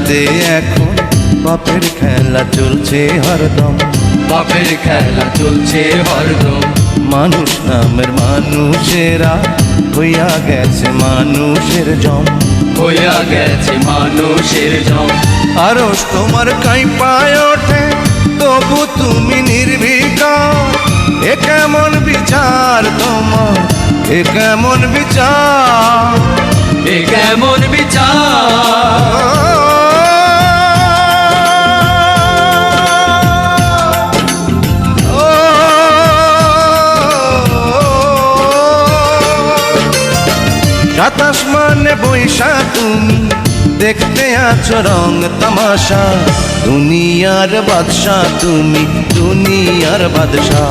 দুনিয়াতে এখন পাপের খেলা চলছে হরদম, পাপের খেলা চলছে হরদম। মানুষ নামের মানুষেরা হইয়া গেছে মানুষের জম, হইয়া গেছে মানুষের জম। আরশ তোমার কাঁপায় ওঠে তবু তুমি নির্বিকার। এ কেমন বিচার তোমার, এ কেমন বিচার, এ কেমন বিচার। সাত আসমানে বৈশা তুমি দেখতে আছো রং তামাশা। দুনিয়ার বাদশা তুমি, দুনিয়ার বাদশা।